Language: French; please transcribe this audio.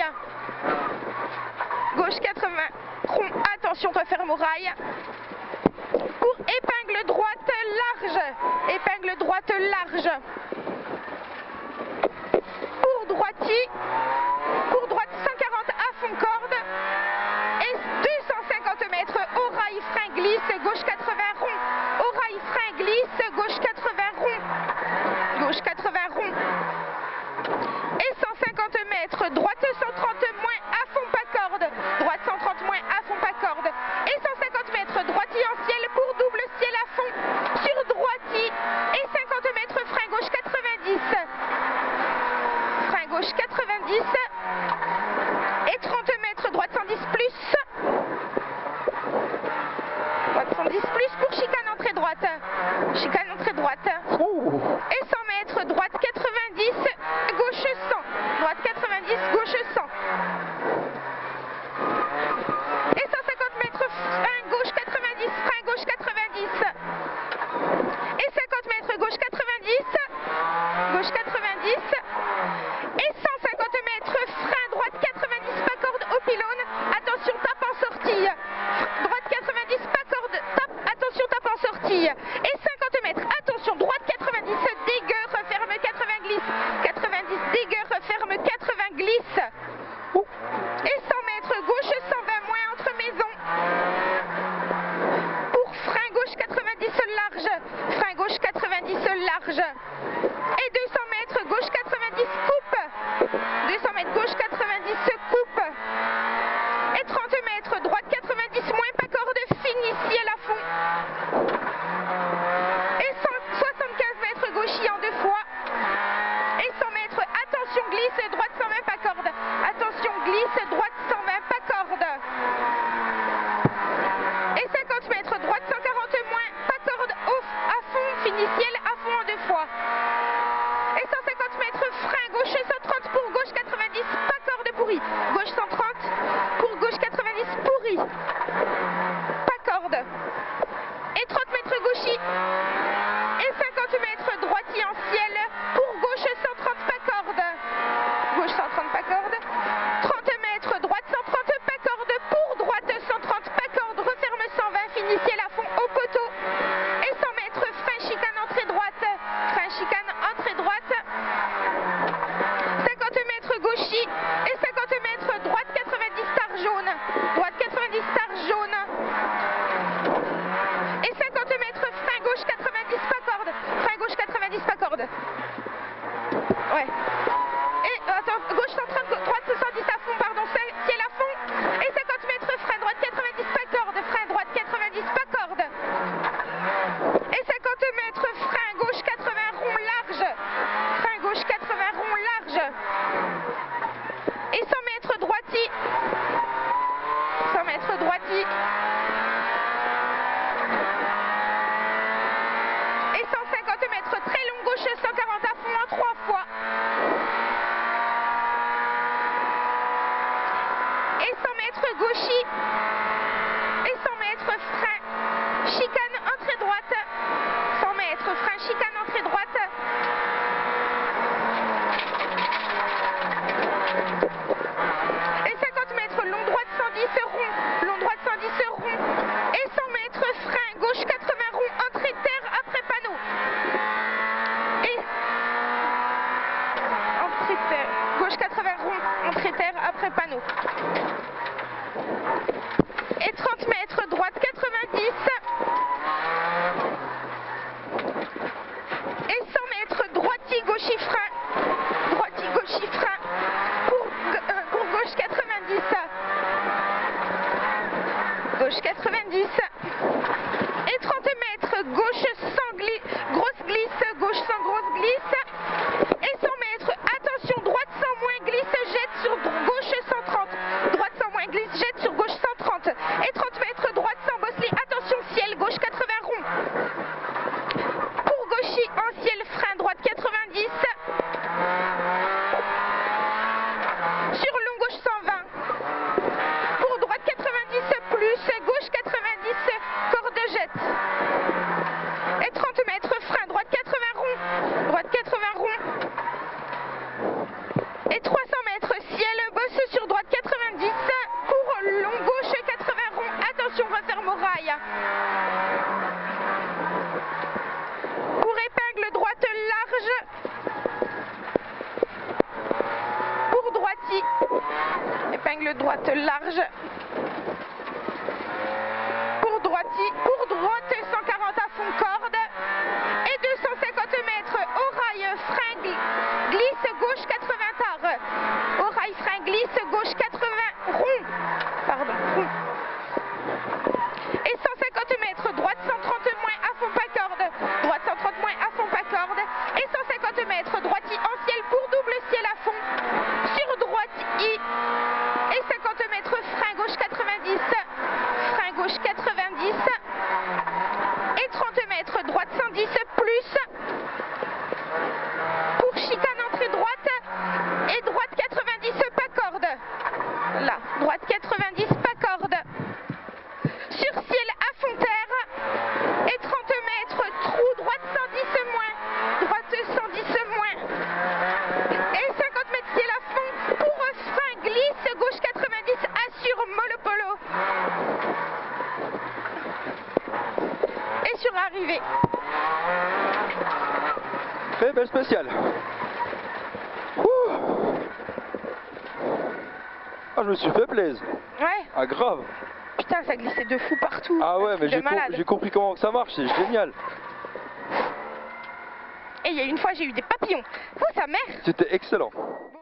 rail. Gauche 80, rond, attention, referme au rail. Pour épingle droite large. Épingle droite large. Pour droitier. Pour droite 140 à fond corde. Et 250 mètres au rail, frein glisse, gauche 80 rond. Au rail, frein glisse, gauche 80 rond. Gauche 80 rond. Et 150 mètres, droite 130 moins à fond pas corde. Droite 130 moins à fond pas corde. Et 150 mètres, droitier en ciel pour double ciel à fond. Sur droitier. Et 50 mètres, frein gauche 90. Frein gauche 90. Et 30 mètres, droite 110 plus. Droite 110 plus pour chicane entrée droite. Chicane entrée droite. Et 100 mètres, droite 90, gauche 100. Droite 90, gauche 100. Et 150 mètres, frein gauche 90, frein gauche 90. Et 50 mètres, gauche 90. Gauche 90. Et 150 mètres, frein droite 90, pas corde au pylône. Attention, tape en sortie. Droite 90, pas corde, tape, attention, tape en sortie. Et 50 mètres, attention, droite 90, dégueu, referme 80 glisse. 90, dégueu, referme 80 glisse. Et 100 mètres, gauche 120 moins entre maisons. Pour frein gauche 90 large. Frein gauche 90 large. Et 200 mètres, gauche 90 coupe. 200 mètres, gauche 90 coupe. Et 30 mètres, droite 90 moins pas corde, fini ciel à fond. Et 75 mètres, gauchis en deux fois. Et 100 mètres, attention glisse, droite 120 pas corde. Attention glisse, droite 120 pas corde. Et 50 mètres, droite 140 moins, pas corde, à fond, fini ciel à fond en deux fois. Et 150 mètres, frein gauche 130 pour gauche 90, pas corde pourri. Gauche 130 pour gauche 90 pourri. Pas corde. Et 30 mètres gauchis. Et 50 mètres droitier en ciel pour gauche 130 pas corde. Gauche 130 pas corde. 30 mètres droite 130 pas corde pour droite 130 pas corde. Referme 120, fini ciel à fond au poteau. Et 100 mètres frein chicane entrée droite. Frein chicane entrée droite. 50 mètres gauchis. Et 50 mètres droite 90 star jaune. Droite 90 star jaune. Et 50 mètres frein gauche 90 pas corde. Frein gauche 90 pas corde. Ouais. Et attends, gauche 130, droite 110 à fond, pardon, ciel à fond. Et 50 mètres frein droite 90 pas corde. Frein droite 90 pas corde. Et 50 mètres frein gauche 80 rond large. Frein gauche 80 rond large. Et 100 mètres droitier. 100 mètres droitier. Et 150 mètres très long gauche 140 à fond en 3 fois. Et 100 mètres gauchis. Et 100 mètres frein chicane entrée droite. 100 mètres frein chicane entrée droite. Et 50 mètres long droite 110 rond. Long droite 110 rond. Et 100 mètres frein gauche 80 rond entrée terre après panneau. Et entrée terre. Gauche 80 rond entrée terre après panneau. Et 30 mètres droite 90. Et 100 mètres droitier gauchis frein. Droitier gauchis frein. Pour gauche 90. Gauche 90. Et 30 mètres gauche sans glisse. Grosse glisse. Gauche sans grosse glisse. Et 100 mètres. Attention, droite sans moins glisse. Jette sur gauche 130. Droite sans moins glisse. Jette sur gauche Épingle droite large. Pour droite 140 à fond corde. Et 250 mètres au rail frein glisse gauche 80 tard. Au rail frein glisse gauche 80 rond. Pardon, rond. Et 150 mètres droite 130 moins à fond pas corde. Droite 130 moins à fond pas corde. Et 150 mètres droite I en ciel pour double ciel à fond. Sur droite I. Et 50 mètres frein gauche 90. Frein gauche 90. Et 30 mètres droite 110 plus. Pour chicane entrée droite. Et droite 90 pas corde. Là, droite 90 pas corde. Sur ciel à fond terre. Et 30 mètres trou droite 110 moins. Droite 110 moins. Et 50 mètres ciel à fond. Pour frein glisse gauche 90 assure mollo polo. Et sur arrivée. Très belle spéciale. Ah, je me suis fait plaisir. Ouais. Ah, grave. Putain, ça glissait de fou partout. Ah ouais, mais j'ai compris comment que ça marche, c'est génial. Et il y a une fois, j'ai eu des papillons. Oh, sa mère. C'était excellent. Bon.